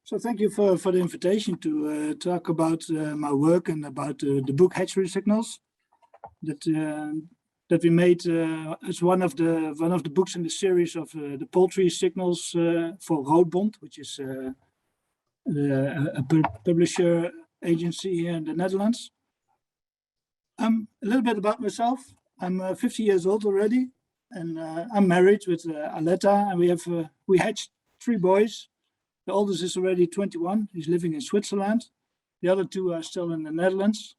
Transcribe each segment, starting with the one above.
So thank you for the invitation to talk about my work and about the book Hatchery Signals that we made as one of the books in the series of the poultry signals for Roodbond, which is a publisher agency here in the Netherlands. A little bit about myself. I'm 50 years old already, and I'm married with Aletta, and we hatched 3 boys. The oldest is already 21. He's living in Switzerland. The other 2 are still in the Netherlands,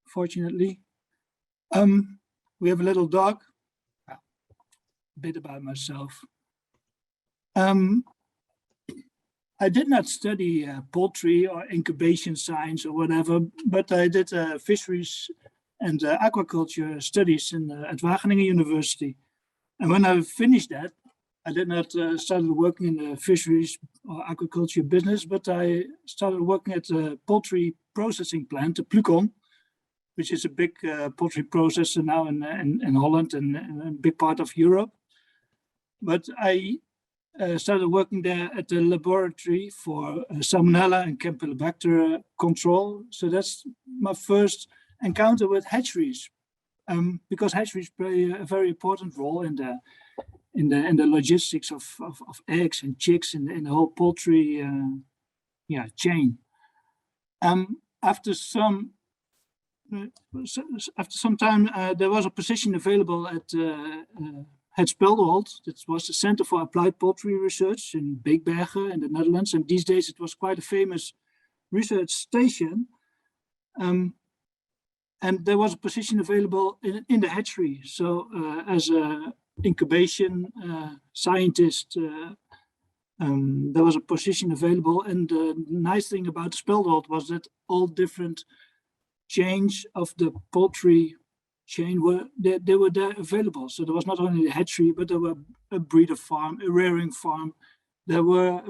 fortunately. We have a little dog. A bit about myself. I did not study poultry or incubation science or whatever, but I did fisheries and aquaculture studies at Wageningen University. And when I finished that, I did not start working in the fisheries or aquaculture business, but I started working at a poultry processing plant, the Plukon, which is a big poultry processor now in Holland and a big part of Europe. But I started working there at the laboratory for Salmonella and Campylobacter control. So that's my first encounter with hatcheries, because hatcheries play a very important role in the logistics of eggs and chicks in the whole poultry chain. After some time, there was a position available at Het Speldenholt. That was the Center for Applied Poultry Research in Beekbergen in the Netherlands. And these days it was quite a famous research station. And there was a position available in the hatchery. So as a incubation scientist, there was a position available. And the nice thing about the Speldenholt was that all different chains of the poultry chain were there available. So there was not only a hatchery, but there were a breeder farm, a rearing farm. There were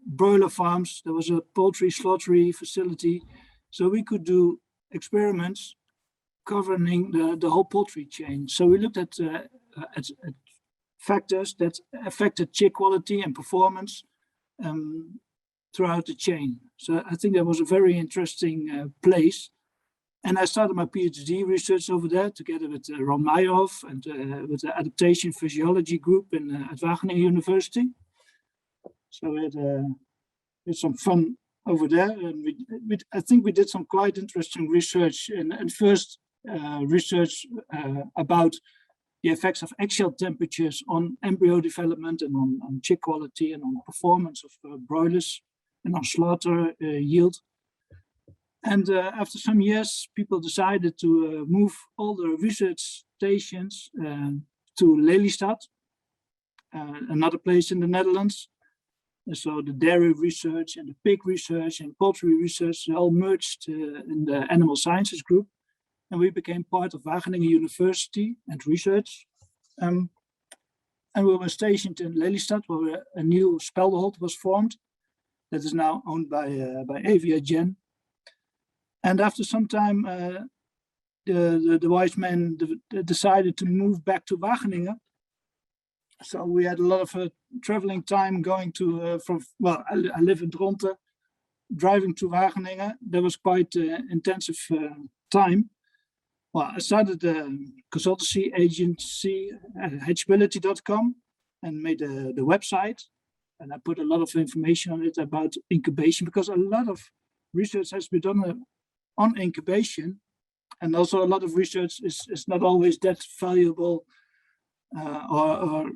broiler farms. There was a poultry slaughtering facility. So we could do experiments covering the whole poultry chain. So we looked at factors that affected chick quality and performance throughout the chain. So I think that was a very interesting place. And I started my PhD research over there together with Ron Meyerhoff and with the adaptation physiology group at Wageningen University. So we had some fun over there. And I think we did some quite interesting research and first research about the effects of axial temperatures on embryo development and on chick quality and on performance of broilers and on slaughter yield. And after some years, people decided to move all the research stations to Lelystad, another place in the Netherlands. And so the dairy research and the pig research and poultry research all merged in the animal sciences group. And we became part of Wageningen University and research. And we were stationed in Lelystad, where a new Speldenholt was formed that is now owned by Evaporation. And after some time, the wise men decided to move back to Wageningen. So we had a lot of traveling time going to, I live in Dronten, driving to Wageningen. That was quite intensive time. Well, I started a consultancy agency at hatchability.com and made the website. And I put a lot of information on it about incubation, because a lot of research has been done on incubation, and also a lot of research is not always that valuable or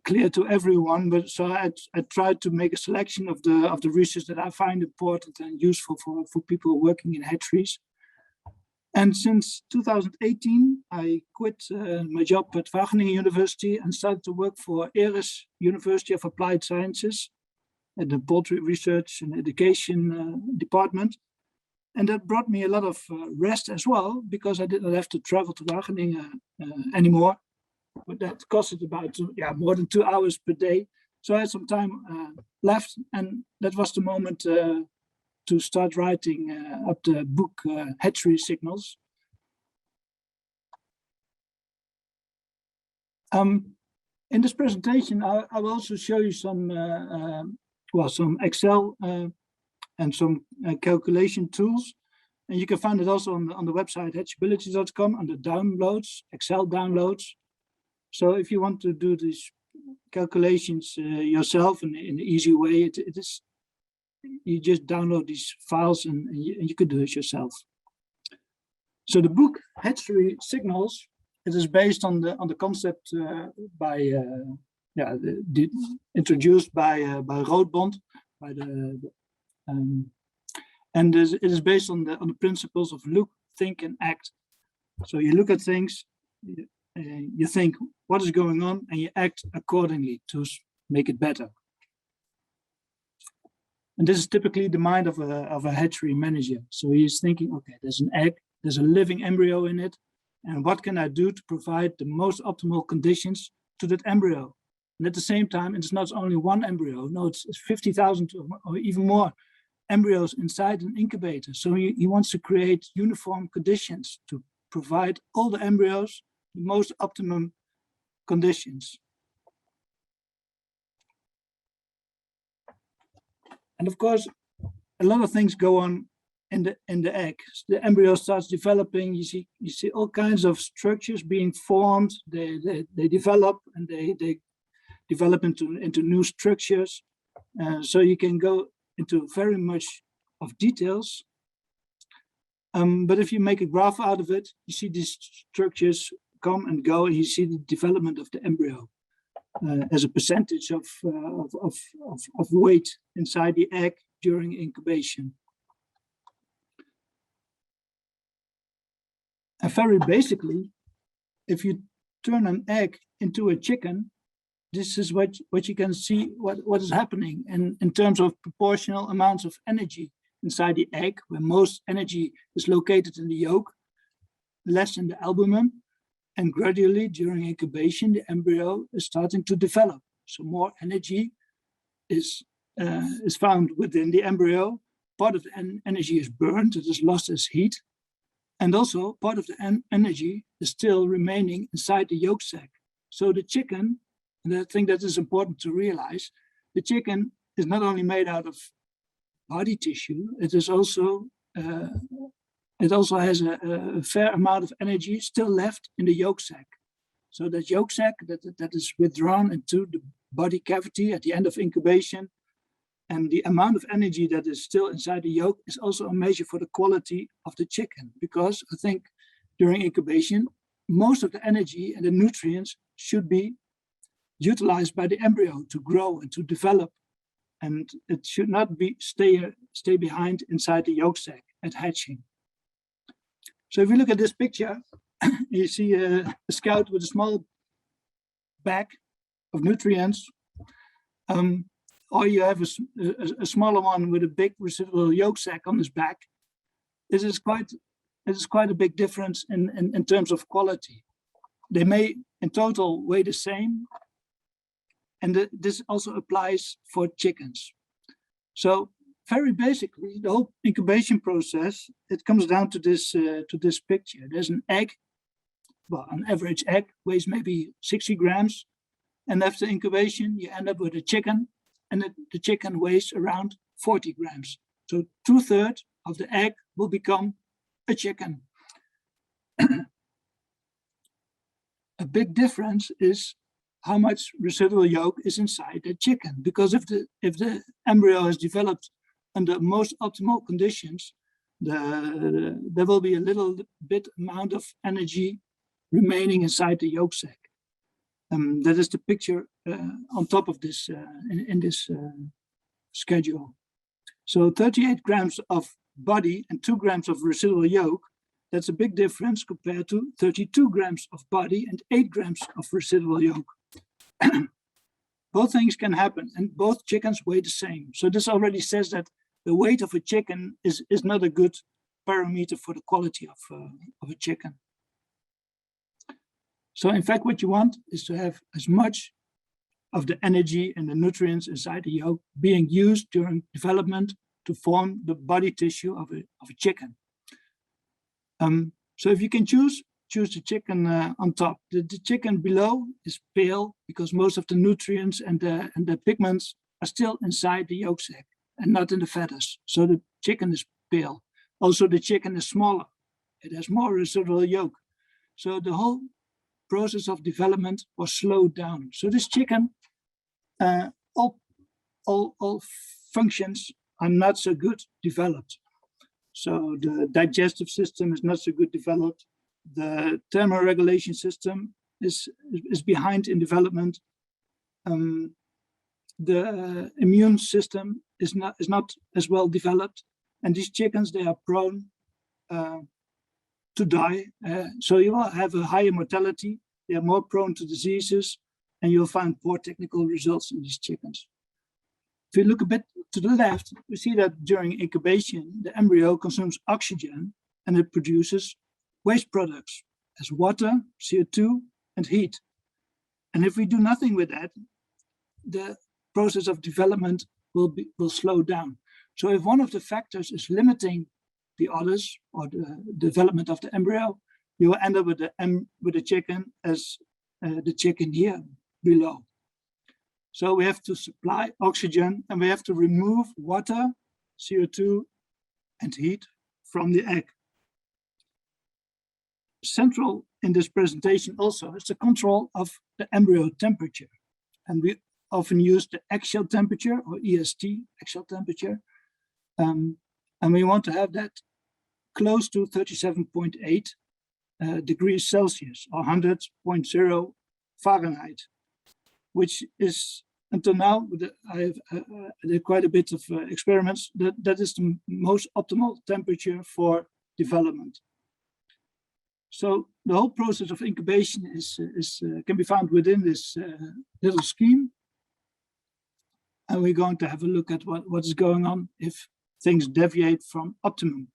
clear to everyone. But so I tried to make a selection of the research that I find important and useful for people working in hatcheries. And since 2018, I quit my job at Wageningen University and started to work for ERES, University of Applied Sciences, at the Poultry Research and Education department. And that brought me a lot of rest as well, because I did not have to travel to Wageningen anymore. But that costed about more than 2 hours per day. So I had some time left, and that was the moment to start writing up the book Hatchery Signals. In this presentation, I will also show you some some Excel and some calculation tools. And you can find it also on the website hatchability.com under downloads, Excel downloads. So if you want to do these calculations yourself in an easy way, it is, you just download these files and you could do it yourself. So the book Hatchery Signals, it is based on the concept introduced by Roodbond, and it is based on the principles of look, think, and act. So you look at things, you think what is going on, and you act accordingly to make it better. And this is typically the mind of a hatchery manager. So he's thinking, okay, there's an egg, there's a living embryo in it, and what can I do to provide the most optimal conditions to that embryo? And at the same time, it's not only one embryo, no, it's 50,000 or even more embryos inside an incubator. So he wants to create uniform conditions to provide all the embryos the most optimum conditions. And of course, a lot of things go on in the egg. So the embryo starts developing. You see all kinds of structures being formed. They develop, and they develop into new structures. So you can go into very much of details. But if you make a graph out of it, you see these structures come and go, and you see the development of the embryo as a percentage of weight inside the egg during incubation. And very basically, if you turn an egg into a chicken, this is what you can see what is happening in terms of proportional amounts of energy inside the egg, where most energy is located in the yolk, less in the albumen, and gradually during incubation, the embryo is starting to develop. So more energy is found within the embryo. Part of the energy is burned, it is lost as heat. And also part of the energy is still remaining inside the yolk sac. So the chicken, and I think that is important to realize, the chicken is not only made out of body tissue, it is also it also has a fair amount of energy still left in the yolk sac. So that yolk sac that is withdrawn into the body cavity at the end of incubation, and the amount of energy that is still inside the yolk is also a measure for the quality of the chicken, because I think during incubation, most of the energy and the nutrients should be utilized by the embryo to grow and to develop, and it should not be stay behind inside the yolk sac at hatching. So if you look at this picture, you see a scout with a small bag of nutrients, or you have a smaller one with a big residual yolk sac on his back. This is quite a big difference in terms of quality. They may in total weigh the same, and this also applies for chickens. So very basically, the whole incubation process, it comes down to this picture. There's an egg. Well, an average egg weighs maybe 60 grams. And after incubation, you end up with a chicken, and the chicken weighs around 40 grams. So 2/3 of the egg will become a chicken. A big difference is how much residual yolk is inside the chicken, because if the embryo is developed under most optimal conditions, there will be a little bit amount of energy remaining inside the yolk sac. That is the picture on top of this in this schedule. So 38 grams of body and 2 grams of residual yolk, that's a big difference compared to 32 grams of body and 8 grams of residual yolk. Both things can happen, and both chickens weigh the same. So this already says that the weight of a chicken is not a good parameter for the quality of a chicken. So in fact, what you want is to have as much of the energy and the nutrients inside the yolk being used during development to form the body tissue of a chicken. So if you can choose the chicken on top. The chicken below is pale because most of the nutrients and the pigments are still inside the yolk sac and not in the feathers. So the chicken is pale. Also, the chicken is smaller. It has more residual yolk. So the whole process of development was slowed down. So this chicken, all functions are not so good developed. So the digestive system is not so good developed. The thermoregulation system is behind in development. The immune system is not as well developed, and these chickens, they are prone to die. So you will have a higher mortality. They are more prone to diseases, and you'll find poor technical results in these chickens. If you look a bit to the left, we see that during incubation, the embryo consumes oxygen and it produces waste products as water, CO2, and heat. And if we do nothing with that, the process of development will slow down. So if one of the factors is limiting the others or the development of the embryo, you will end up with the chicken as the chicken here below. So we have to supply oxygen and we have to remove water, CO2, and heat from the egg. Central in this presentation also is the control of the embryo temperature. And we often use the axial temperature or EST, axial temperature. And we want to have that close to 37.8 degrees Celsius or 100.0 Fahrenheit, which is until now, I did quite a bit of experiments, that is the most optimal temperature for development. So the whole process of incubation can be found within this little scheme. And we're going to have a look at what is going on if things deviate from optimum.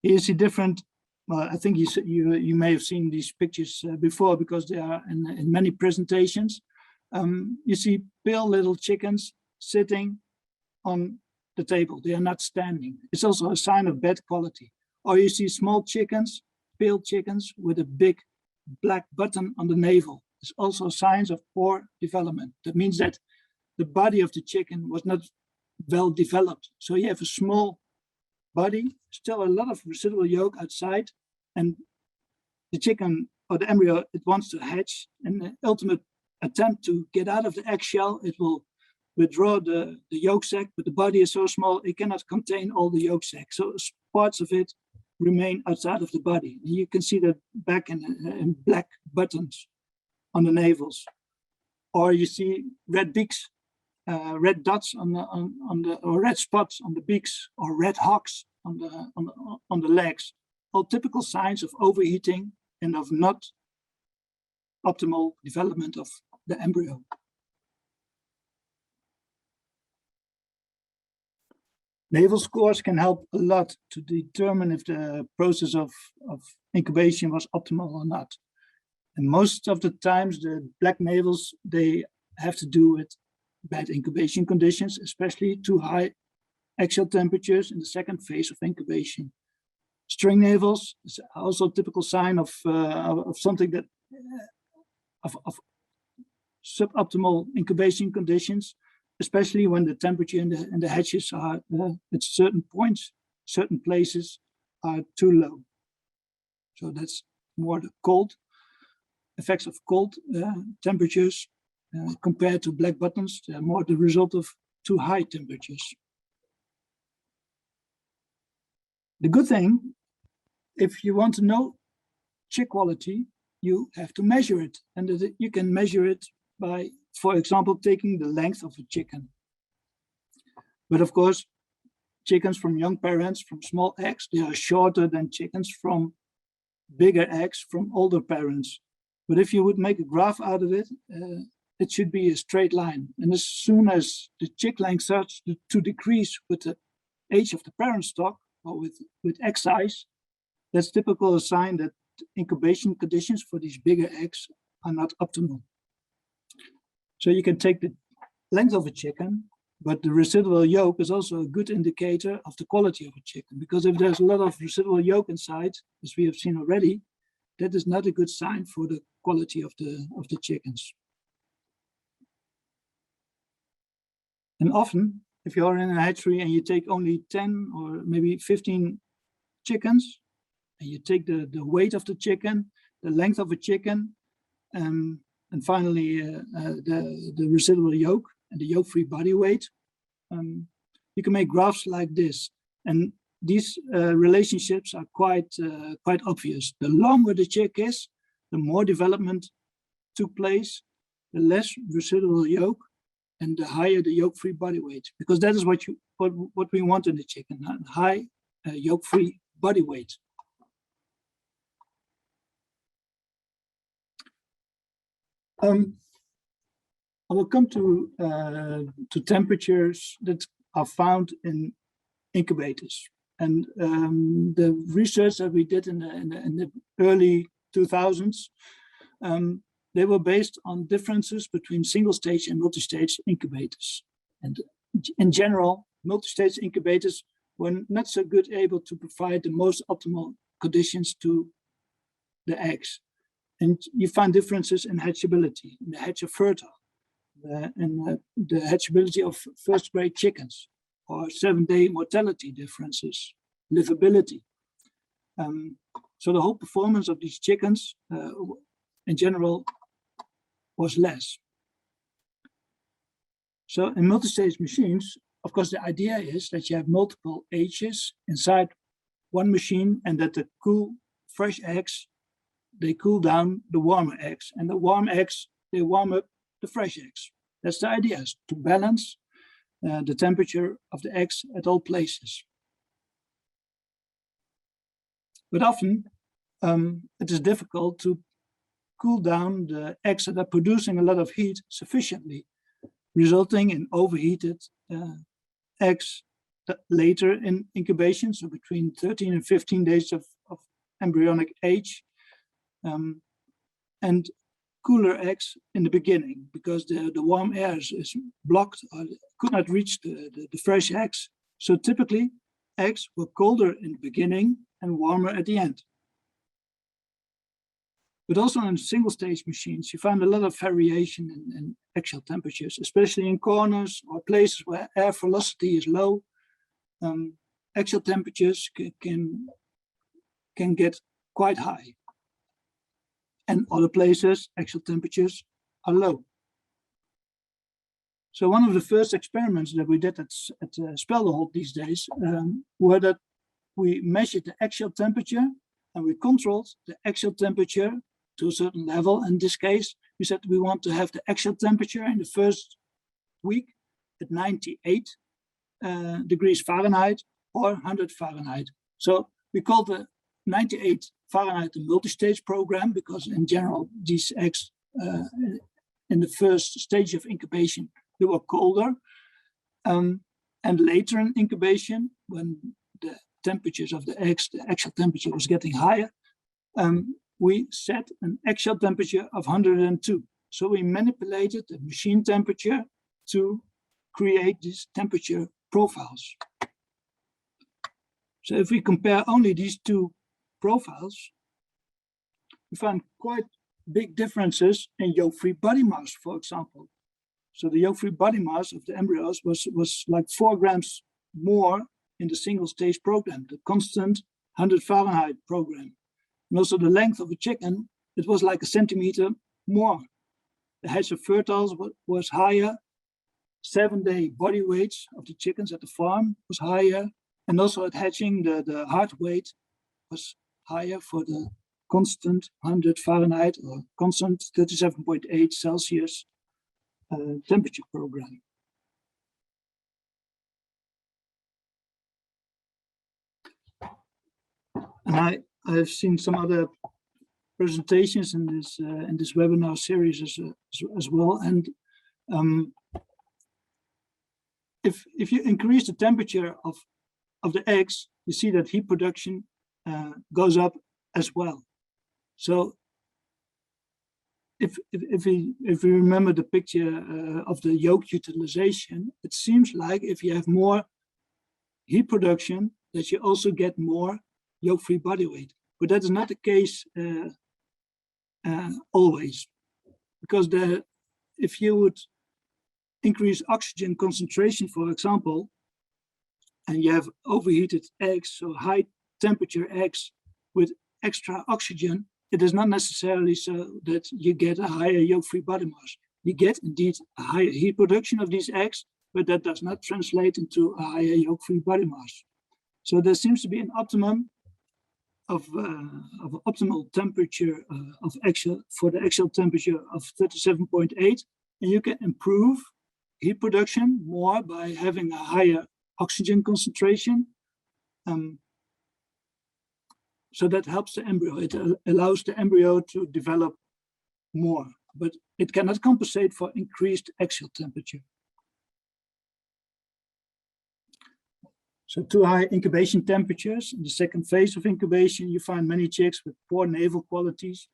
Here you see different, well, I think you may have seen these pictures before because they are in many presentations. You see pale little chickens sitting on the table. They are not standing. It's also a sign of bad quality. Or you see small chickens, pale chickens with a big black button on the navel. It's also signs of poor development. That means that the body of the chicken was not well developed. So you have a small body, still a lot of residual yolk outside, and the chicken or the embryo, it wants to hatch. In the ultimate attempt to get out of the eggshell, it will withdraw the yolk sac, but the body is so small, it cannot contain all the yolk sac. So parts of it remain outside of the body. And you can see that back in black buttons on the navels. Or you see red beaks, red dots or red spots on the beaks, or red hocks on the legs. All typical signs of overheating and of not optimal development of the embryo. Naval scores can help a lot to determine if the process of incubation was optimal or not. And most of the times, the black navels, they have to do with bad incubation conditions, especially too high axial temperatures in the second phase of incubation. String navels is also a typical sign of something that of suboptimal incubation conditions, especially when the temperature in the hatches are at certain points, certain places are too low. So that's more the cold effects of cold temperatures compared to black buttons. They're more the result of too high temperatures. The good thing, if you want to know chick quality, you have to measure it, and you can measure it by, for example, taking the length of a chicken. But of course, chickens from young parents, from small eggs, they are shorter than chickens from bigger eggs from older parents. But if you would make a graph out of it, it should be a straight line. And as soon as the chick length starts to decrease with the age of the parent stock or with egg size, that's typical a sign that incubation conditions for these bigger eggs are not optimal. So you can take the length of a chicken, but the residual yolk is also a good indicator of the quality of a chicken, because if there's a lot of residual yolk inside, as we have seen already, that is not a good sign for the quality of the chickens. And often, if you're in a hatchery and you take only 10 or maybe 15 chickens, and you take the weight of the chicken, the length of a chicken, and finally the residual yolk and the yolk-free body weight, you can make graphs like this. And these relationships are quite obvious. The longer the chick is, the more development took place, the less residual yolk, and the higher the yolk-free body weight, because that is what we want in the chicken, a high yolk-free body weight. I will come to temperatures that are found in incubators, and the research that we did in the early 2000s, they were based on differences between single-stage and multi-stage incubators. And in general, multi-stage incubators were not so good able to provide the most optimal conditions to the eggs. And you find differences in hatchability, in the hatch of fertile, and the hatchability of first-grade chickens, or 7-day mortality differences, livability. So the whole performance of these chickens, in general, was less. So in multi-stage machines, of course, the idea is that you have multiple ages inside one machine, and that the cool, fresh eggs, they cool down the warmer eggs, and the warm eggs, they warm up the fresh eggs. That's the idea, is to balance the temperature of the eggs at all places. But often, it is difficult to cool down the eggs that are producing a lot of heat sufficiently, resulting in overheated eggs later in incubation, so between 13 and 15 days of embryonic age, and cooler eggs in the beginning, because the warm air is blocked or could not reach the fresh eggs. So typically, eggs were colder in the beginning and warmer at the end. But also in single-stage machines, you find a lot of variation in axial temperatures, especially in corners or places where air velocity is low. Axial temperatures can get quite high. And other places, axial temperatures are low. So one of the first experiments that we did at Speldeholt these days were that we measured the axial temperature, and we controlled the axial temperature to a certain level. In this case, we said we want to have the axial temperature in the first week at 98 degrees Fahrenheit or 100 Fahrenheit. So we called the 98 Fahrenheit the multi-stage program, because in general, these eggs in the first stage of incubation, they were colder. And later in incubation, when the temperatures of the eggs, the axial temperature was getting higher, we set an axial temperature of 102. So we manipulated the machine temperature to create these temperature profiles. So if we compare only these two profiles, we find quite big differences in yolk-free body mass, for example. So the yolk-free body mass of the embryos was like 4 grams more in the single-stage program, the constant 100 Fahrenheit program. And also the length of a chicken, it was like 1 centimeter more. The hatch of fertiles was higher. 7-day body weights of the chickens at the farm was higher. And also at hatching, the heart weight was higher for the constant 100 Fahrenheit or constant 37.8 Celsius temperature program. And I've seen some other presentations in this webinar series as well. And if you increase the temperature of the eggs, you see that heat production goes up as well. So if we remember the picture of the yolk utilization, it seems like if you have more heat production, that you also get more yolk-free body weight. But that is not the case always, because if you would increase oxygen concentration, for example, and you have overheated eggs, so high temperature eggs with extra oxygen, it is not necessarily so that you get a higher yolk-free body mass. You get indeed a higher heat production of these eggs, but that does not translate into a higher yolk-free body mass. So there seems to be an optimum of optimal temperature for the axial temperature of 37.8, and you can improve heat production more by having a higher oxygen concentration. So that helps the embryo. It allows the embryo to develop more, but it cannot compensate for increased axial temperature. So too high incubation temperatures. In the second phase of incubation, you find many chicks with poor naval qualities,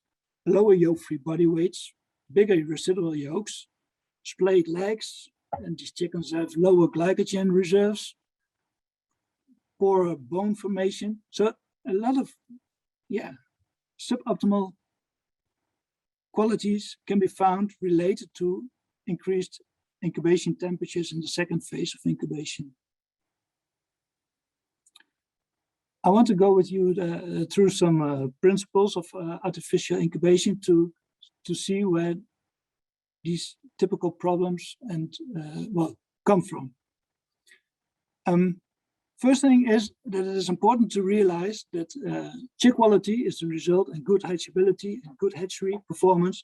lower yolk-free body weights, bigger residual yolks, splayed legs, and these chickens have lower glycogen reserves, poorer bone formation. So a lot of, suboptimal qualities can be found related to increased incubation temperatures in the second phase of incubation. I want to go with you through some principles of artificial incubation to see where these typical problems come from. First thing is that it is important to realize that chick quality is the result, and good hatchability and good hatchery performance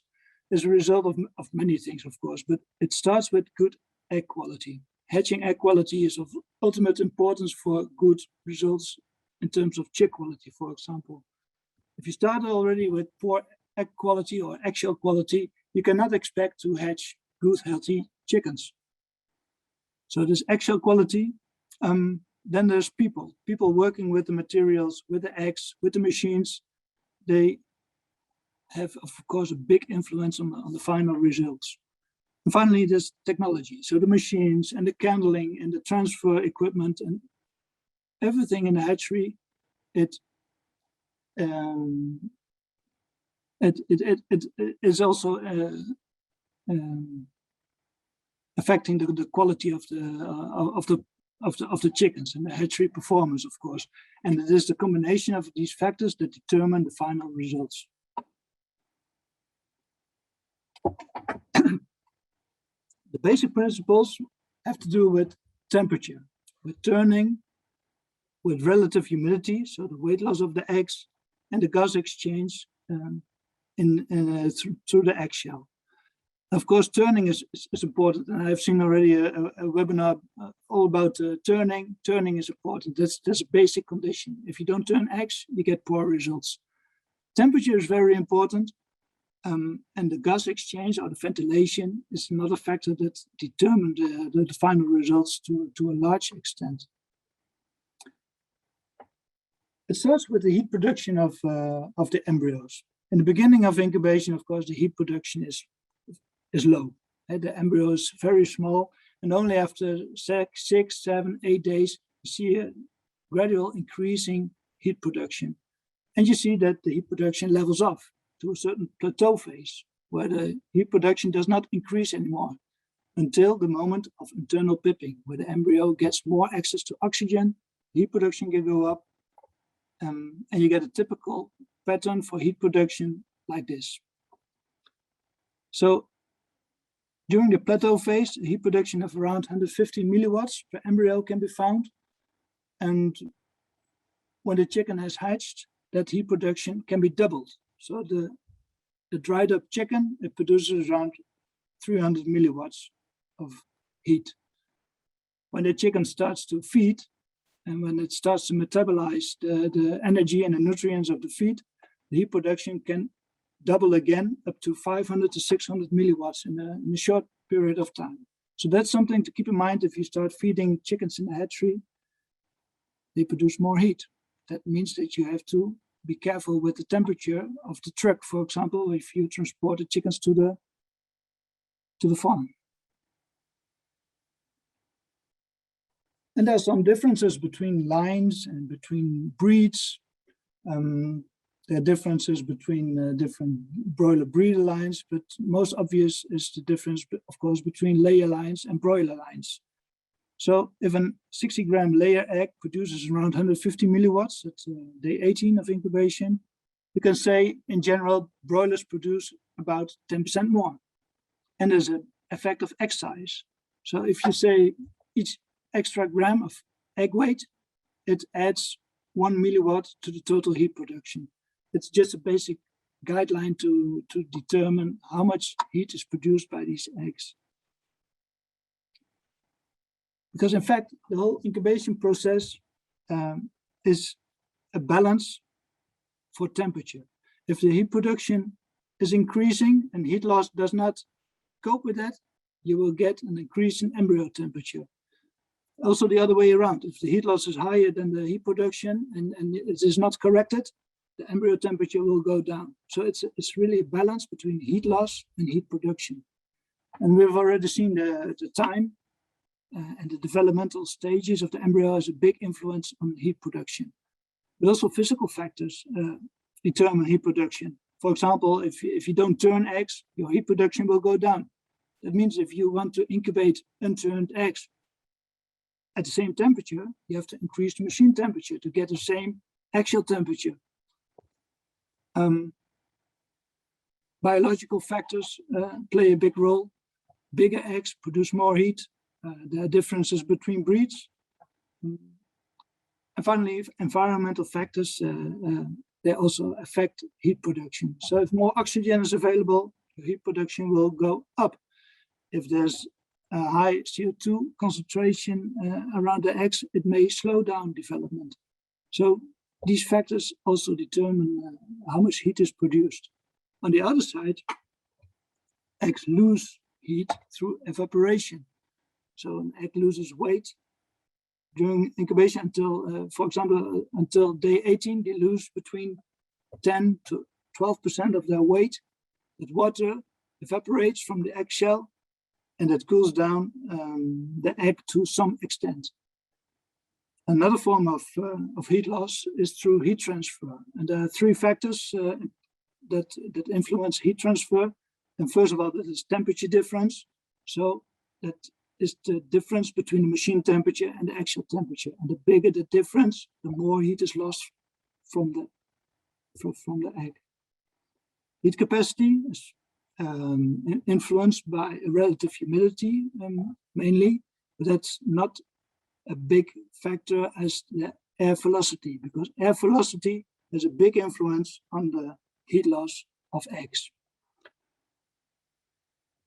is a result of many things, of course, but it starts with good egg quality. Hatching egg quality is of ultimate importance for good results in terms of chick quality, for example. If you start already with poor egg quality or axial quality, you cannot expect to hatch good, healthy chickens. So this axial quality, then there's people working with the materials, with the eggs, with the machines. They have, of course, a big influence on the final results. And finally, there's technology. So the machines and the candling and the transfer equipment and everything in the hatchery, it is also affecting the quality of the chickens and the hatchery performance, of course. And it is the combination of these factors that determine the final results. The basic principles have to do with temperature, with turning, with relative humidity, so the weight loss of the eggs, and the gas exchange through the eggshell. Of course, turning is important, and I've seen already a webinar all about turning. Turning is important. That's a basic condition. If you don't turn eggs, you get poor results. Temperature is very important, and the gas exchange or the ventilation is another factor that determines the final results to a large extent. It starts with the heat production of the embryos. In the beginning of incubation, of course, the heat production is low. The embryo is very small, and only after 6, 7, 8 days, you see a gradual increasing heat production. And you see that the heat production levels off to a certain plateau phase, where the heat production does not increase anymore until the moment of internal pipping, where the embryo gets more access to oxygen, heat production can go up, and you get a typical pattern for heat production like this. So during the plateau phase, the heat production of around 150 milliwatts per embryo can be found. And when the chicken has hatched, that heat production can be doubled. So the dried up chicken, it produces around 300 milliwatts of heat. When the chicken starts to feed, and when it starts to metabolize the energy and the nutrients of the feed, the heat production can double again up to 500 to 600 milliwatts in a short period of time. So that's something to keep in mind if you start feeding chickens in the hatchery. They produce more heat. That means that you have to be careful with the temperature of the truck, for example, if you transport the chickens to the farm. And there are some differences between lines and between breeds. There are differences between different broiler breeder lines, but most obvious is the difference, of course, between layer lines and broiler lines. So if a 60-gram layer egg produces around 150 milliwatts at day 18 of incubation, you can say in general, broilers produce about 10% more. And there's an effect of egg size. So if you say each extra gram of egg weight, it adds 1 milliwatt to the total heat production. It's just a basic guideline to determine how much heat is produced by these eggs. Because in fact, the whole incubation process is a balance for temperature. If the heat production is increasing and heat loss does not cope with that, you will get an increase in embryo temperature. Also the other way around, if the heat loss is higher than the heat production and it is not corrected, the embryo temperature will go down. So it's really a balance between heat loss and heat production. And we've already seen the time and the developmental stages of the embryo has a big influence on heat production. But also physical factors determine heat production. For example, if you don't turn eggs, your heat production will go down. That means if you want to incubate unturned eggs at the same temperature, you have to increase the machine temperature to get the same axial temperature. Biological factors play a big role. Bigger eggs produce more heat. There are differences between breeds. And finally, environmental factors, they also affect heat production. So if more oxygen is available, the heat production will go up. If there's a high CO2 concentration around the eggs, it may slow down development. So these factors also determine how much heat is produced. On the other side, eggs lose heat through evaporation. So an egg loses weight during incubation until, for example, until day 18, they lose between 10 to 12% of their weight. That water evaporates from the eggshell and that cools down the egg to some extent. Another form of heat loss is through heat transfer. And there are three factors that influence heat transfer. And first of all, that is temperature difference. So that is the difference between the machine temperature and the actual temperature. And the bigger the difference, the more heat is lost from the egg. Heat capacity is influenced by relative humidity mainly, but that's not a big factor as the air velocity, because air velocity has a big influence on the heat loss of eggs.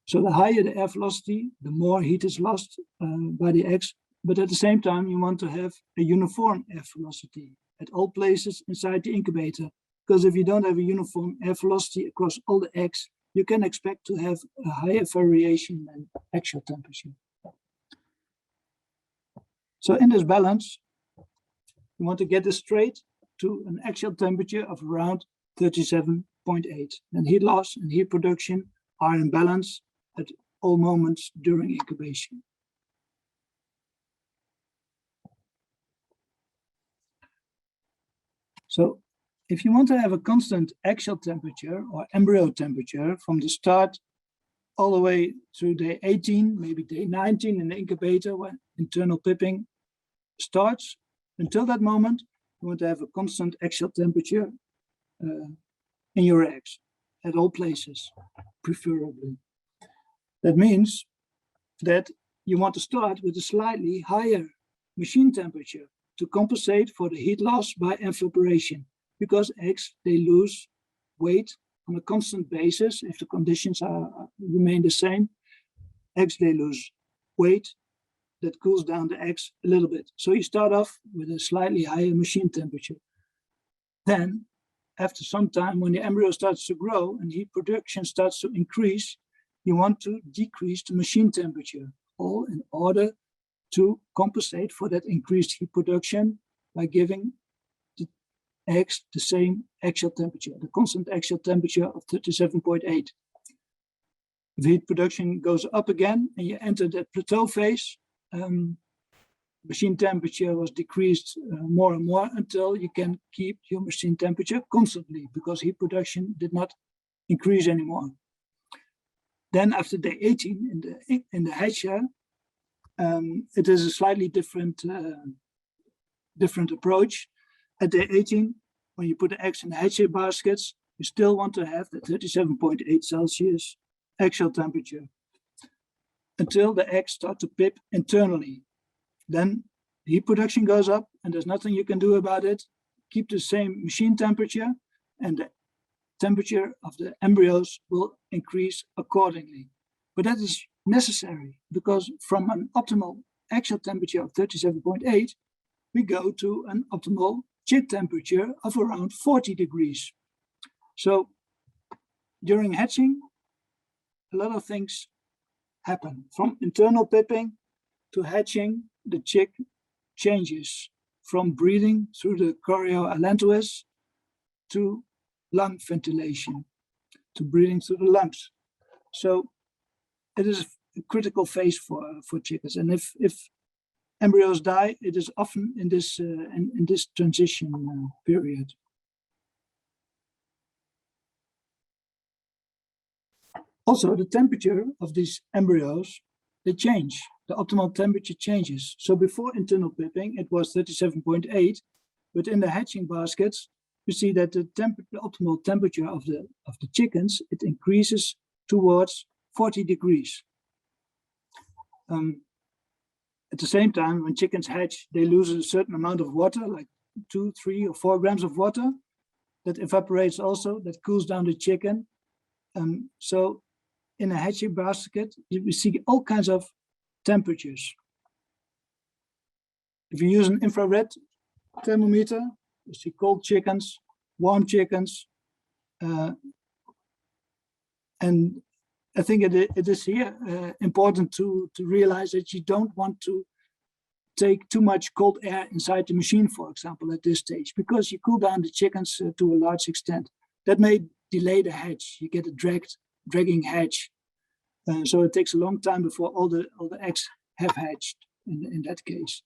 So the higher the air velocity, the more heat is lost by the eggs. But at the same time, you want to have a uniform air velocity at all places inside the incubator. Because if you don't have a uniform air velocity across all the eggs, you can expect to have a higher variation than actual temperature. So in this balance, you want to get this straight to an actual temperature of around 37.8. And heat loss and heat production are in balance at all moments during incubation. So if you want to have a constant axial temperature or embryo temperature from the start all the way through day 18, maybe day 19 in the incubator when internal pipping starts, until that moment, you want to have a constant axial temperature in your eggs at all places, preferably. That means that you want to start with a slightly higher machine temperature to compensate for the heat loss by evaporation, because eggs, they lose weight on a constant basis. If the conditions remain the same, eggs, they lose weight that cools down the eggs a little bit. So you start off with a slightly higher machine temperature. Then, after some time, when the embryo starts to grow and heat production starts to increase, you want to decrease the machine temperature, all in order to compensate for that increased heat production by giving the eggs the same axial temperature, the constant axial temperature of 37.8. If heat production goes up again and you enter that plateau phase, machine temperature was decreased more and more until you can keep your machine temperature constantly, because heat production did not increase anymore. Then after day 18 in the hatcher, it is a slightly different approach. At day 18, when you put the eggs in the hatchery baskets, you still want to have the 37.8 Celsius axial temperature until the eggs start to pip internally. Then the heat production goes up and there's nothing you can do about it. Keep the same machine temperature and the temperature of the embryos will increase accordingly. But that is necessary because from an optimal axial temperature of 37.8, we go to an optimal chick temperature of around 40 degrees. So during hatching, a lot of things happen. From internal pipping to hatching, the chick changes from breathing through the chorioallantois to lung ventilation, to breathing through the lungs. So it is a critical phase for chickens. And if embryos die, it is often in this transition period. Also, the temperature of these embryos, they change. The optimal temperature changes. So before internal pipping, it was 37.8, but in the hatching baskets, you see that the optimal temperature of the chickens, it increases towards 40 degrees. At the same time, when chickens hatch, they lose a certain amount of water, like 2, 3, or 4 grams of water. That evaporates also, that cools down the chicken. So in a hatching basket, we see all kinds of temperatures. If you use an infrared thermometer, you see cold chickens, warm chickens. And I think it is here important to realize that you don't want to take too much cold air inside the machine, for example, at this stage, because you cool down the chickens to a large extent. That may delay the hatch. You get a dragging hatch. So it takes a long time before all the eggs have hatched in that case.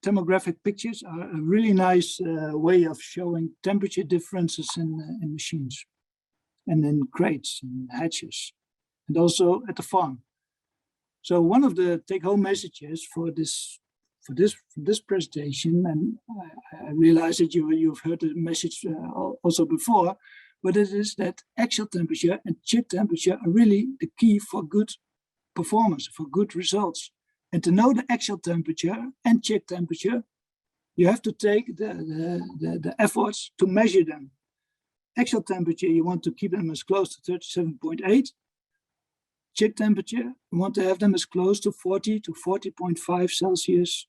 Thermographic pictures are a really nice way of showing temperature differences in machines and in crates and hatches, and also at the farm. So one of the take-home messages for this presentation, and I realize that you've heard the message also before, but it is that axial temperature and chick temperature are really the key for good performance, for good results. And to know the axial temperature and chick temperature, you have to take the efforts to measure them. Axial temperature, you want to keep them as close to 37.8. Chick temperature, you want to have them as close to 40 to 40.5 Celsius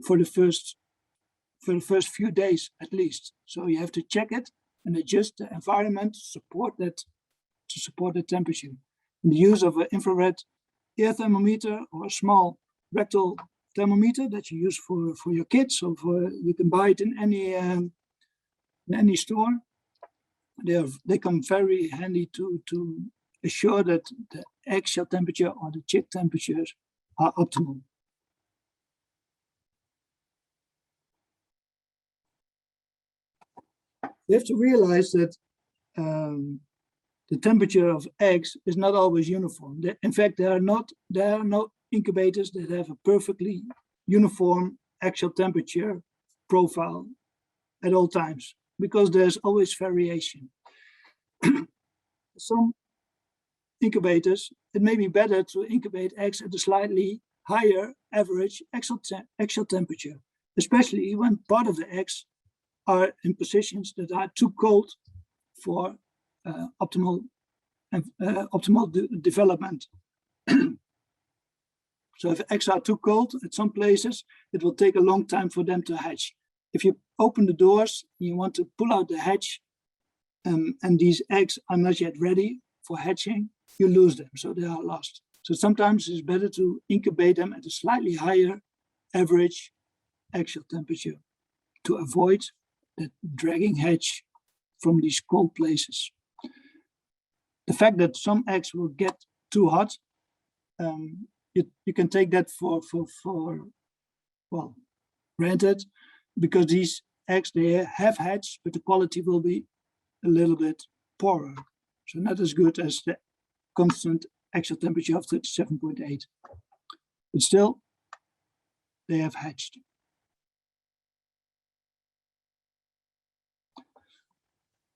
for the first few days at least. So you have to check it and adjust the environment to support the temperature. And the use of an infrared air thermometer or a small rectal thermometer that you use for your kids, or you can buy it in any store. They come very handy to assure that the axial temperature or the chick temperatures are optimal. You have to realize that the temperature of eggs is not always uniform. In fact, there are no incubators that have a perfectly uniform axial temperature profile at all times, because there's always variation. Some incubators, it may be better to incubate eggs at a slightly higher average axial temperature, especially when part of the eggs are in positions that are too cold for optimal development. So if eggs are too cold at some places, it will take a long time for them to hatch. If you open the doors, you want to pull out the hatch, and these eggs are not yet ready for hatching, you lose them, so they are lost. So sometimes it's better to incubate them at a slightly higher average axial temperature to avoid that dragging hatch from these cold places. The fact that some eggs will get too hot you can take that for well, granted, because these eggs, they have hatched, but the quality will be a little bit poorer. So not as good as the constant axial temperature of 37.8. But still, they have hatched.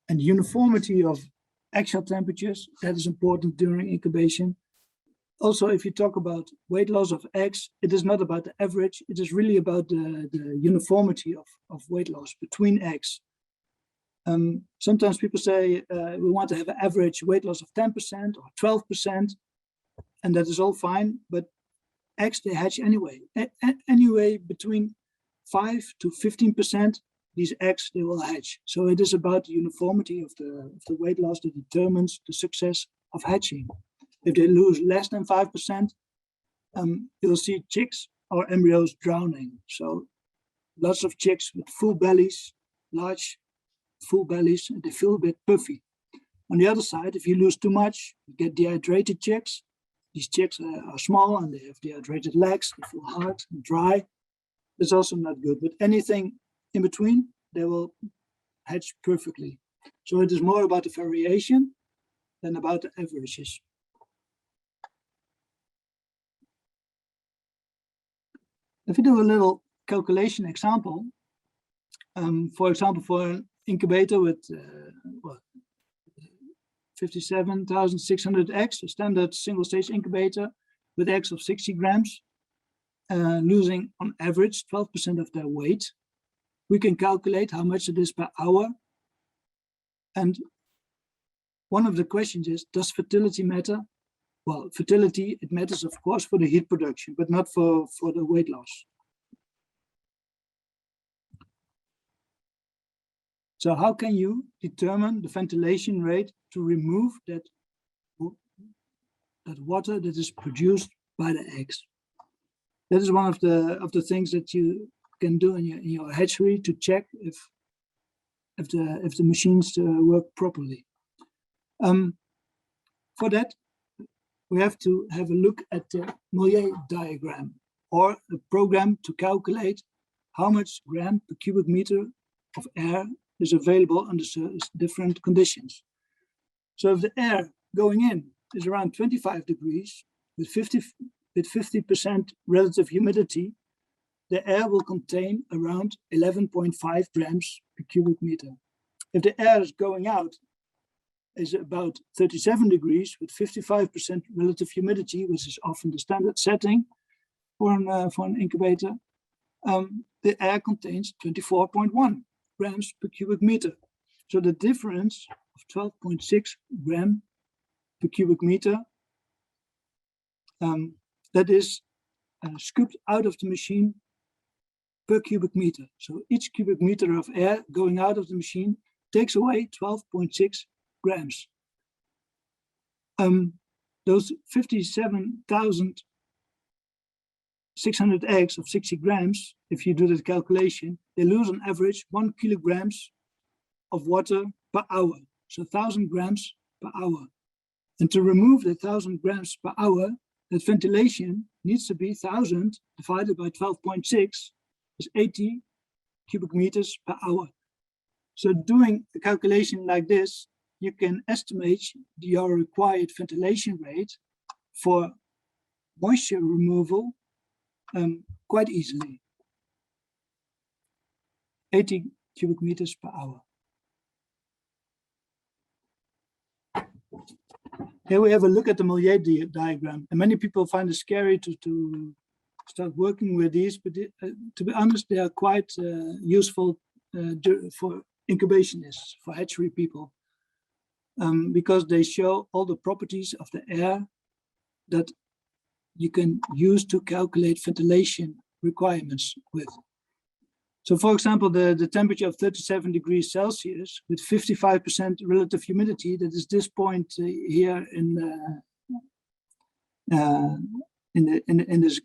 And uniformity of axial temperatures, that is important during incubation. Also, if you talk about weight loss of eggs, it is not about the average, it is really about the uniformity of weight loss between eggs. Sometimes people say we want to have an average weight loss of 10% or 12%, and that is all fine, but eggs, they hatch anyway. Anyway, between 5 to 15%, these eggs, they will hatch. So it is about the uniformity of the weight loss that determines the success of hatching. If they lose less than 5%, you'll see chicks or embryos drowning. So lots of chicks with full bellies, large full bellies, and they feel a bit puffy. On the other side, if you lose too much, you get dehydrated chicks. These chicks are small and they have dehydrated legs, they feel hard and dry. It's also not good, but anything in between, they will hatch perfectly. So it is more about the variation than about the averages. If we do a little calculation example, for example, for an incubator with 57,600 eggs, a standard single-stage incubator with eggs of 60 grams, losing on average 12% of their weight, we can calculate how much it is per hour. And one of the questions is, does fertility matter? Well, fertility, it matters, of course, for the heat production, but not for the weight loss. So how can you determine the ventilation rate to remove that water that is produced by the eggs? That is one of the things that you can do in your hatchery to check if the machines work properly. For that, we have to have a look at the Mojedi diagram, or a program to calculate how much gram per cubic meter of air is available under different conditions. So if the air going in is around 25 degrees with 50% relative humidity, the air will contain around 11.5 grams per cubic meter. If the air is going out is about 37 degrees with 55% relative humidity, which is often the standard setting for an incubator, the air contains 24.1 grams per cubic meter. So the difference of 12.6 gram per cubic meter, that is scooped out of the machine per cubic meter. So each cubic meter of air going out of the machine takes away 12.6 grams. Those 57,600 eggs of 60 grams, if you do the calculation, they lose on average 1 kilograms of water per hour. So 1,000 grams per hour. And to remove the 1,000 grams per hour, that ventilation needs to be 1,000 divided by 12.6 is 80 cubic meters per hour. So doing a calculation like this, you can estimate your required ventilation rate for moisture removal quite easily. 80 cubic meters per hour. Here we have a look at the Mojedi diagram, and many people find it scary to start working with these, but to be honest, they are quite useful for incubationists, for hatchery people, because they show all the properties of the air that you can use to calculate ventilation requirements with. So for example, the temperature of 37 degrees Celsius with 55% relative humidity, that is this point here in this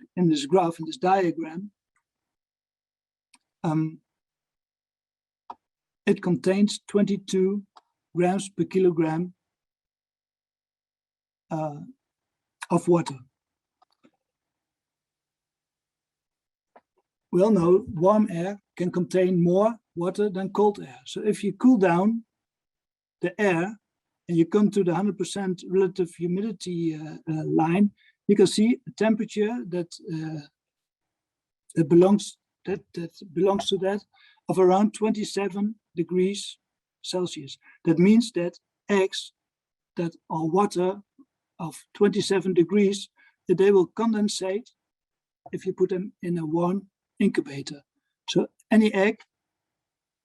graph, in this diagram, it contains 22 grams per kilogram of water. we all know warm air can contain more water than cold air. So if you cool down the air and you come to the 100% relative humidity line, you can see a temperature that belongs to that of around 27 degrees Celsius. That means that eggs that are water of 27 degrees, that they will condensate if you put them in a warm incubator. So any egg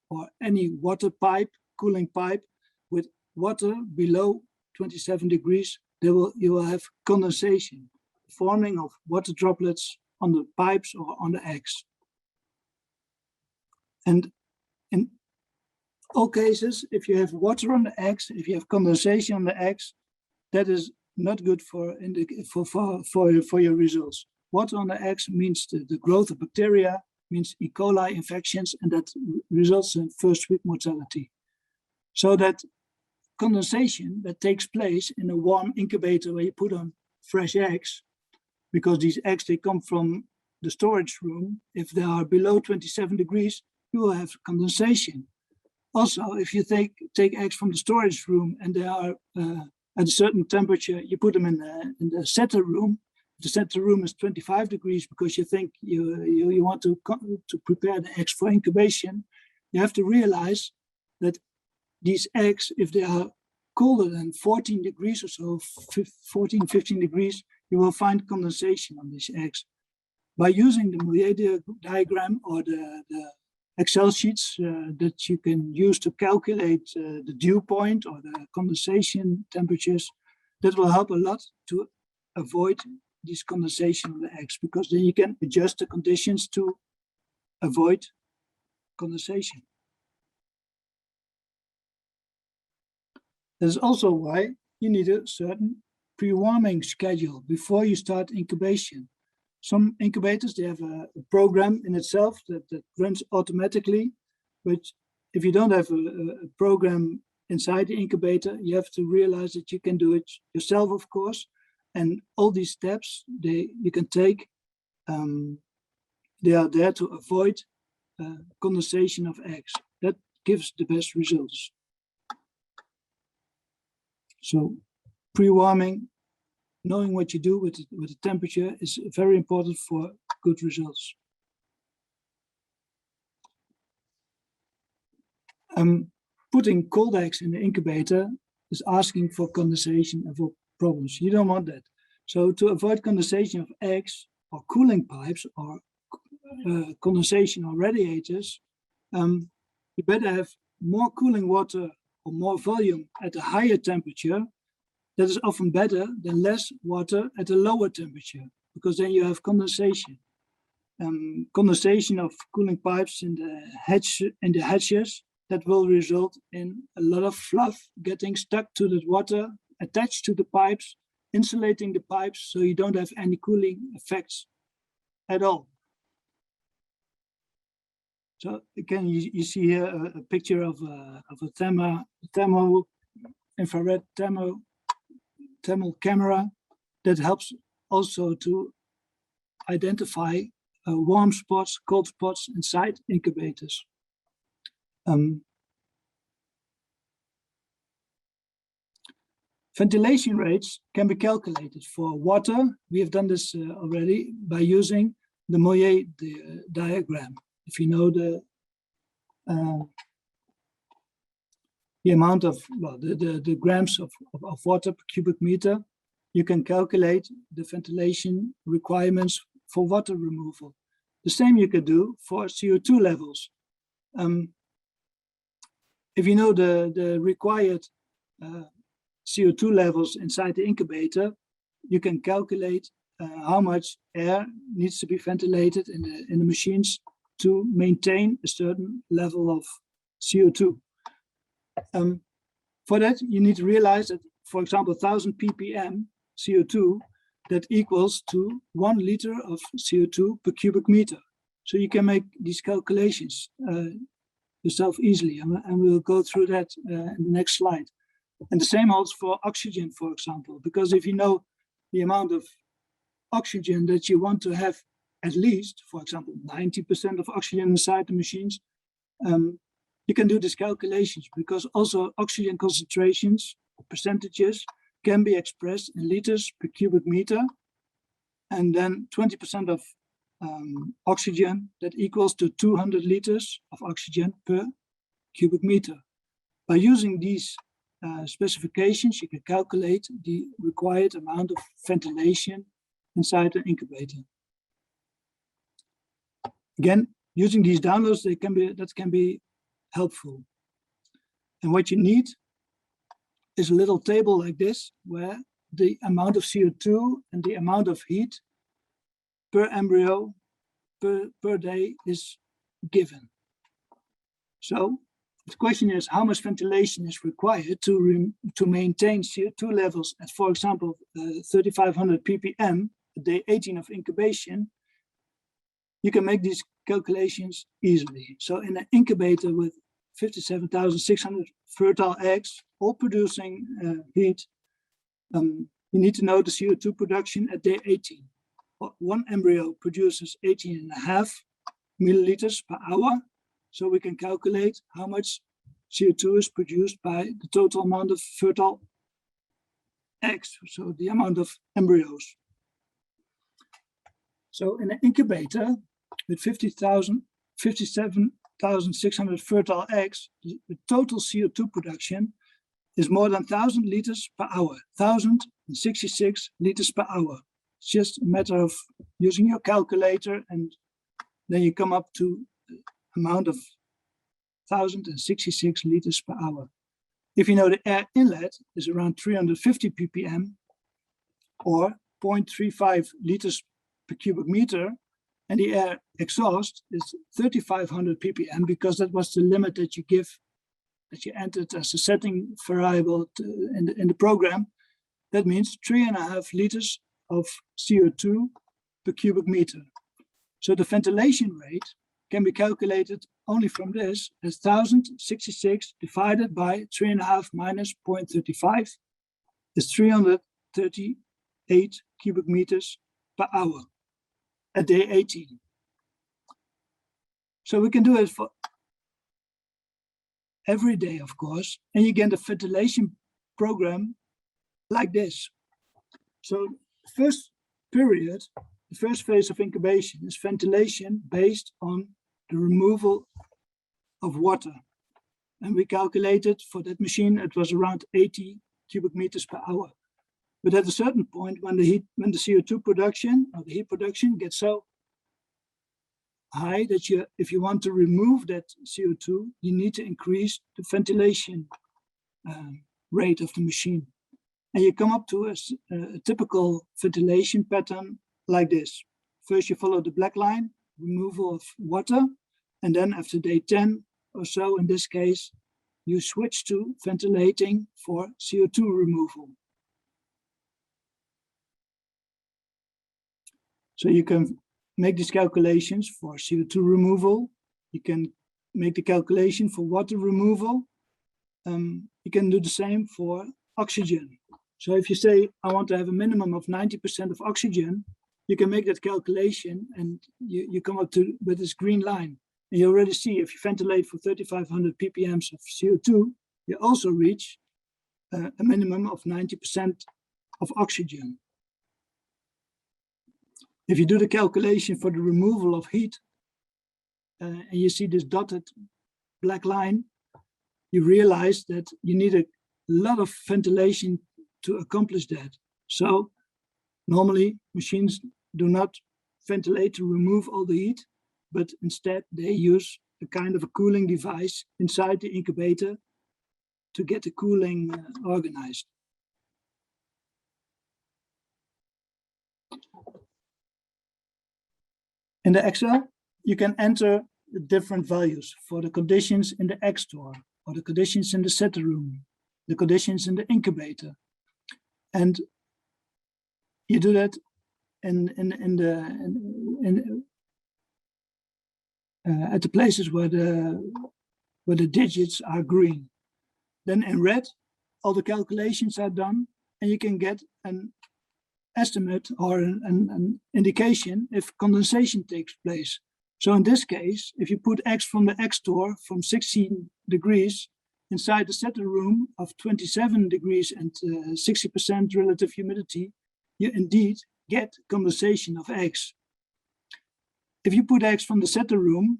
or any water pipe, cooling pipe with water below 27 degrees, you will have condensation, forming of water droplets on the pipes or on the eggs. And in all cases, if you have water on the eggs, if you have condensation on the eggs, that is not good for your results. Water on the eggs means the growth of bacteria, means E. coli infections, and that results in first week mortality. So that condensation that takes place in a warm incubator where you put on fresh eggs, because these eggs, they come from the storage room, if they are below 27 degrees, you will have condensation. Also, if you take eggs from the storage room and they are at a certain temperature, you put them in the setter room. The setter room is 25 degrees because you think you want to prepare the eggs for incubation. You have to realize that these eggs, if they are colder than 14 degrees or so, 14, 15 degrees, you will find condensation on these eggs. By using the Mojedi diagram or the Excel sheets that you can use to calculate the dew point or the condensation temperatures, that will help a lot to avoid this condensation of the eggs, because then you can adjust the conditions to avoid condensation. That is also why you need a certain pre-warming schedule before you start incubation. Some incubators, they have a program in itself that runs automatically, but if you don't have a program inside the incubator, you have to realize that you can do it yourself, of course. And all these steps you can take, they are there to avoid condensation of eggs. That gives the best results. So pre-warming, knowing what you do with the temperature is very important for good results. Putting cold eggs in the incubator is asking for condensation and for problems. You don't want that. So to avoid condensation of eggs or cooling pipes or condensation or radiators, you better have more cooling water or more volume at a higher temperature. That is often better than less water at a lower temperature, because then you have condensation. Condensation of cooling pipes in the hatches, that will result in a lot of fluff getting stuck to the water, attached to the pipes, insulating the pipes, so you don't have any cooling effects at all. So again, you see here a picture of a infrared thermal camera that helps also to identify warm spots, cold spots inside incubators. Ventilation rates can be calculated for water. We have done this already by using the Mojedi diagram. If you know the amount of, well, the grams of water per cubic meter, you can calculate the ventilation requirements for water removal. The same you can do for CO2 levels. If you know the required CO2 levels inside the incubator, you can calculate how much air needs to be ventilated in the machines to maintain a certain level of CO2. For that, you need to realize that, for example, 1000 ppm CO2, that equals to 1 liter of CO2 per cubic meter. So you can make these calculations yourself easily, and we'll go through that in the next slide. And the same holds for oxygen, for example, because if you know the amount of oxygen that you want to have at least, for example, 90% of oxygen inside the machines, you can do these calculations, because also oxygen concentrations, percentages, can be expressed in liters per cubic meter, and then 20% of oxygen, that equals to 200 liters of oxygen per cubic meter. By using these specifications, you can calculate the required amount of ventilation inside an incubator. Again, using these downloads, that can be helpful. And what you need is a little table like this, where the amount of CO2 and the amount of heat per embryo per day is given. So the question is, how much ventilation is required to maintain CO2 levels at, for example, 3,500 ppm at day 18 of incubation? You can make these calculations easily. So in an incubator with 57,600 fertile eggs, all producing heat, you need to know the CO2 production at day 18. One embryo produces 18.5 milliliters per hour. So we can calculate how much CO2 is produced by the total amount of fertile eggs, so the amount of embryos. So in an incubator with 57,600 fertile eggs, the total CO2 production is more than 1,000 liters per hour, 1,066 liters per hour. It's just a matter of using your calculator, and then you come up to the amount of 1,066 liters per hour. If you know the air inlet is around 350 ppm or 0.35 liters per cubic meter, and the air exhaust is 3,500 ppm, because that was the limit that you entered as a setting variable in the program. That means 3.5 liters of CO2 per cubic meter. So the ventilation rate can be calculated only from this as 1,066 divided by 3.5 minus 0.35 is 338 cubic meters per hour at day 18. So we can do it for every day, of course, and you get a ventilation program like this. So the first period, the first phase of incubation is ventilation based on the removal of water. And we calculated for that machine, it was around 80 cubic meters per hour. But at a certain point, when the CO2 production or the heat production gets so high that if you want to remove that CO2, you need to increase the ventilation rate of the machine. And you come up to a typical ventilation pattern like this. First, you follow the black line, removal of water, and then after day 10 or so, in this case, you switch to ventilating for CO2 removal. So you can make these calculations for CO2 removal. You can make the calculation for water removal. You can do the same for oxygen. So if you say, I want to have a minimum of 90% of oxygen, you can make that calculation and you come up with this green line. And you already see, if you ventilate for 3,500 ppm of CO2, you also reach a minimum of 90% of oxygen. If you do the calculation for the removal of heat, and you see this dotted black line, you realize that you need a lot of ventilation to accomplish that. So normally machines do not ventilate to remove all the heat, but instead they use a kind of a cooling device inside the incubator to get the cooling organized. In the Excel, you can enter the different values for the conditions in the egg store, or the conditions in the setter room, the conditions in the incubator. And you do that at the places where the digits are green. Then in red, all the calculations are done, and you can get an estimate or an indication if condensation takes place. So in this case, if you put X from the X store from 16 degrees inside the setter room of 27 degrees and 60% relative humidity, you indeed get condensation of X. If you put X from the setter room,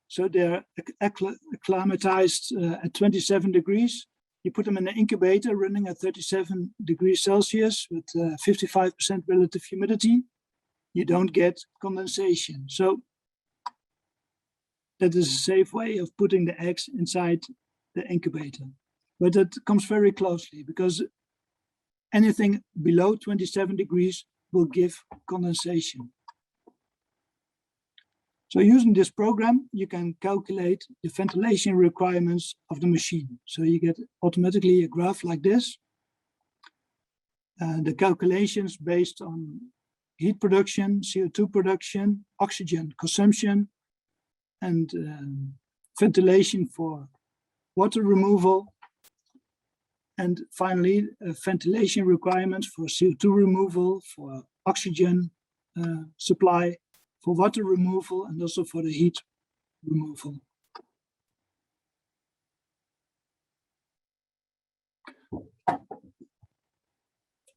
so they're acclimatized at 27 degrees, you put them in an incubator running at 37 degrees Celsius with 55% relative humidity, you don't get condensation. So that is a safe way of putting the eggs inside the incubator. But that comes very closely because anything below 27 degrees will give condensation. So using this program, you can calculate the ventilation requirements of the machine. So you get automatically a graph like this. The calculations based on heat production, CO2 production, oxygen consumption, and ventilation for water removal. And finally, ventilation requirements for CO2 removal, for oxygen supply, for water removal, and also for the heat removal.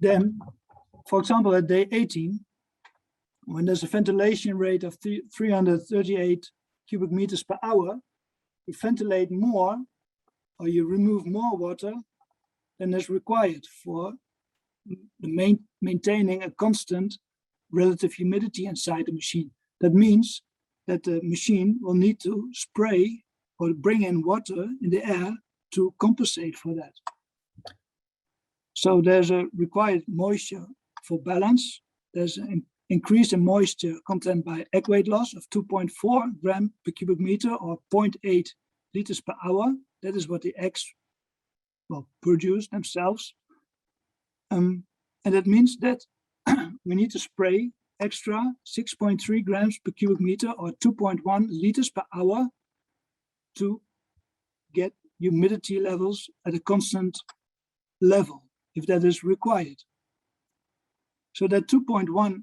Then, for example, at day 18, when there's a ventilation rate of 338 cubic meters per hour, you ventilate more, or you remove more water than is required for maintaining a constant relative humidity inside the machine. That means that the machine will need to spray or bring in water in the air to compensate for that. So there's a required moisture for balance. There's an increase in moisture content by egg weight loss of 2.4 grams per cubic meter or 0.8 liters per hour. That is what the eggs will produce themselves. And that means that we need to spray extra 6.3 grams per cubic meter or 2.1 liters per hour to get humidity levels at a constant level, if that is required. So that 2.1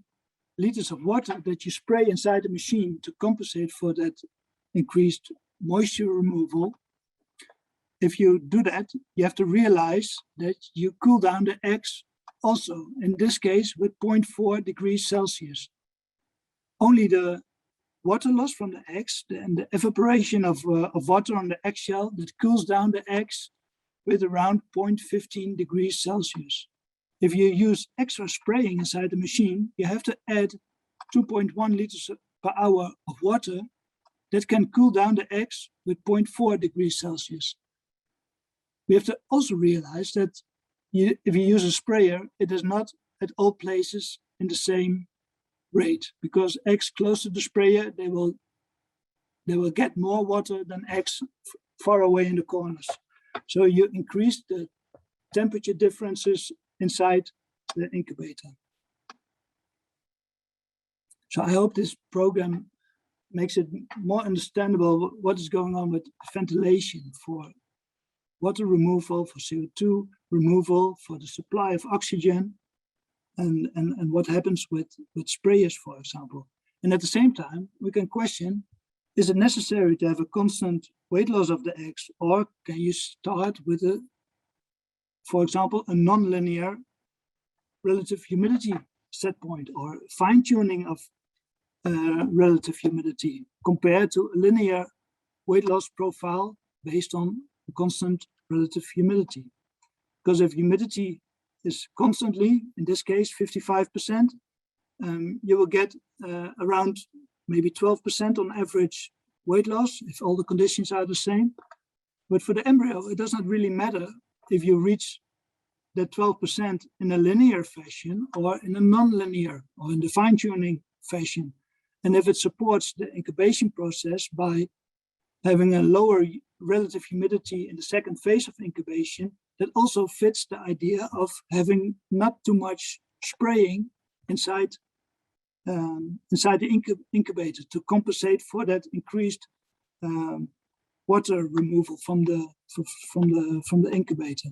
liters of water that you spray inside the machine to compensate for that increased moisture removal, if you do that, you have to realize that you cool down the eggs also, in this case, with 0.4 degrees Celsius. Only the water loss from the eggs and the evaporation of water on the eggshell that cools down the eggs with around 0.15 degrees Celsius. If you use extra spraying inside the machine, you have to add 2.1 liters per hour of water that can cool down the eggs with 0.4 degrees Celsius. We have to also realize that if you use a sprayer, it is not at all places in the same rate, because eggs close to the sprayer, they will get more water than eggs far away in the corners. So you increase the temperature differences inside the incubator. So I hope this program makes it more understandable what is going on with ventilation for water removal, for CO2 removal, for the supply of oxygen, and what happens with sprayers, for example. And at the same time, we can question, is it necessary to have a constant weight loss of the eggs, or can you start with for example, a non-linear relative humidity set point or fine-tuning of relative humidity compared to a linear weight loss profile based on constant relative humidity? Because if humidity is constantly, in this case 55%, you will get around maybe 12% on average weight loss if all the conditions are the same. But for the embryo, it does not really matter if you reach that 12% in a linear fashion or in a non-linear or in the fine-tuning fashion. And if it supports the incubation process by having a lower relative humidity in the second phase of incubation, that also fits the idea of having not too much spraying inside the incubator to compensate for that increased water removal from the incubator.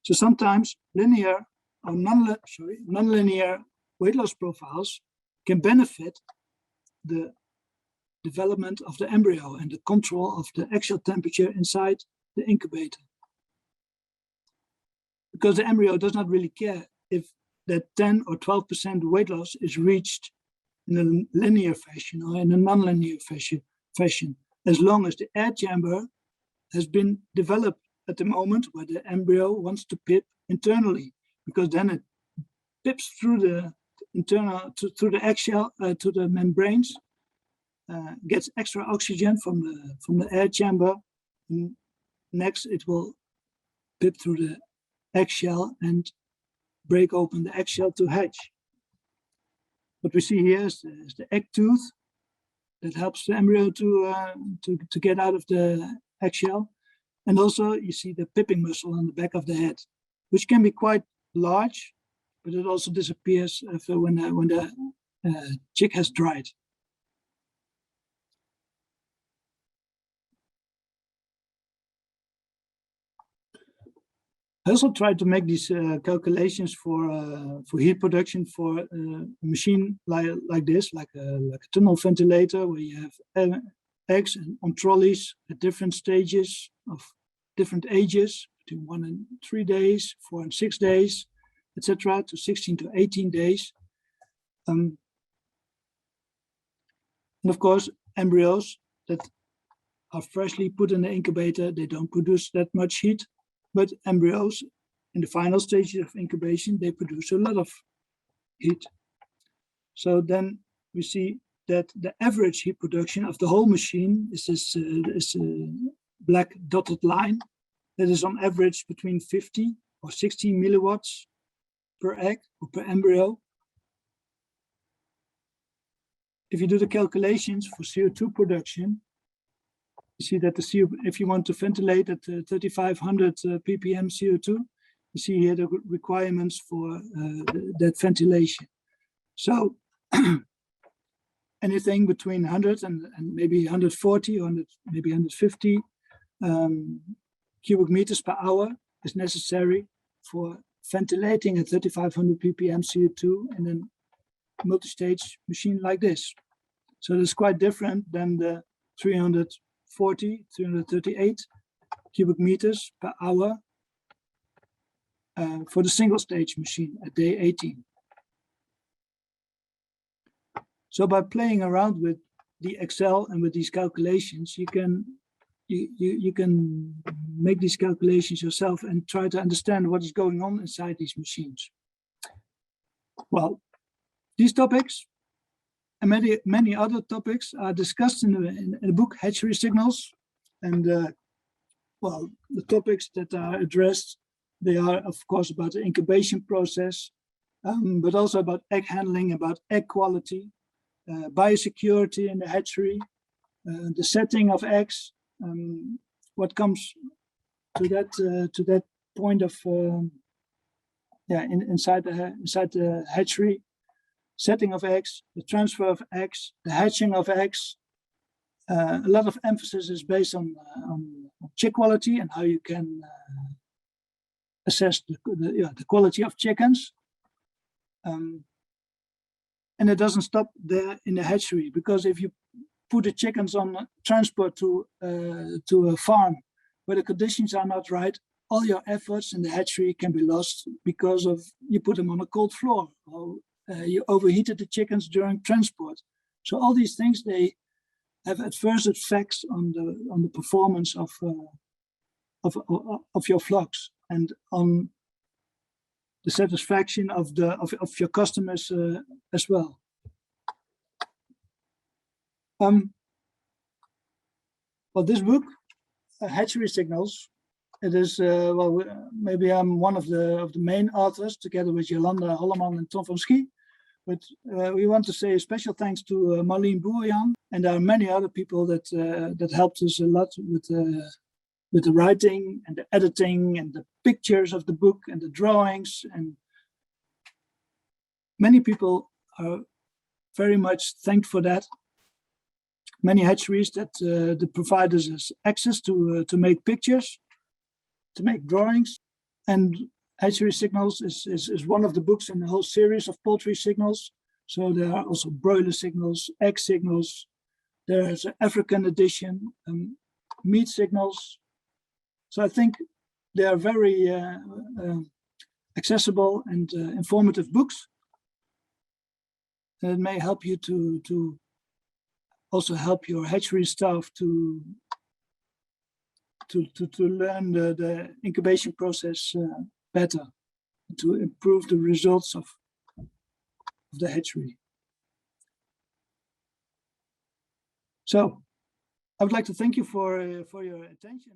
So sometimes linear or nonlinear weight loss profiles can benefit the development of the embryo and the control of the axial temperature inside the incubator. Because the embryo does not really care if that 10 or 12% weight loss is reached in a linear fashion or in a nonlinear fashion, as long as the air chamber has been developed at the moment where the embryo wants to pip internally, because then it pips through the internal through the eggshell to the membranes, gets extra oxygen from the air chamber. And next, it will pip through the eggshell and break open the eggshell to hatch. What we see here is the egg tooth that helps the embryo to get out of the eggshell. And also you see the pipping muscle on the back of the head, which can be quite large, but it also disappears when the chick has dried. I also tried to make these calculations for heat production for a machine like this, like a tunnel ventilator, where you have eggs on trolleys at different stages of different ages, between 1 and 3 days, 4 and 6 days, etc., to 16 to 18 days. And of course, embryos that are freshly put in the incubator, they don't produce that much heat. But embryos in the final stages of incubation, they produce a lot of heat. So then we see that the average heat production of the whole machine is this black dotted line that is on average between 50 or 60 milliwatts per egg or per embryo. If you do the calculations for CO2 production, you see that if you want to ventilate at 3,500 ppm CO2, you see here the requirements for that ventilation. So anything between 100 and maybe 140 or maybe 150 cubic meters per hour is necessary for ventilating at 3,500 ppm CO2 in a multi-stage machine like this. So it's quite different than the 338 cubic meters per hour for the single stage machine at day 18. So by playing around with the Excel and with these calculations, you can make these calculations yourself and try to understand what is going on inside these machines. Well, these topics and many other topics are discussed in the book Hatchery Signals. And well, the topics that are addressed, they are of course about the incubation process, but also about egg handling, about egg quality, biosecurity in the hatchery, the setting of eggs, what comes to that point of inside the hatchery, setting of eggs, the transfer of eggs, the hatching of eggs. A lot of emphasis is based on chick quality and how you can assess the quality of chickens. And it doesn't stop there in the hatchery, because if you put the chickens on transport to a farm where the conditions are not right, all your efforts in the hatchery can be lost because of you put them on a cold floor, or you overheated the chickens during transport. So all these things, they have adverse effects on the performance of your flocks and on the satisfaction of your customers as well. Well, this book, Hatchery Signals, it is well, maybe I'm one of the main authors, together with Jolanda Holleman and Tom van Schie. But we want to say a special thanks to Marleen Boerjan, and there are many other people that helped us a lot with the writing and the editing and the pictures of the book and the drawings. And many people are very much thanked for that. Many hatcheries that provide us access to make pictures, to make drawings. And Hatchery Signals is one of the books in the whole series of poultry signals. So there are also broiler signals, egg signals. There's an African edition, meat signals. So I think they are very accessible and informative books. And it may help you to also help your hatchery staff to learn the incubation process better, to improve the results of the hatchery. So I would like to thank you for your attention.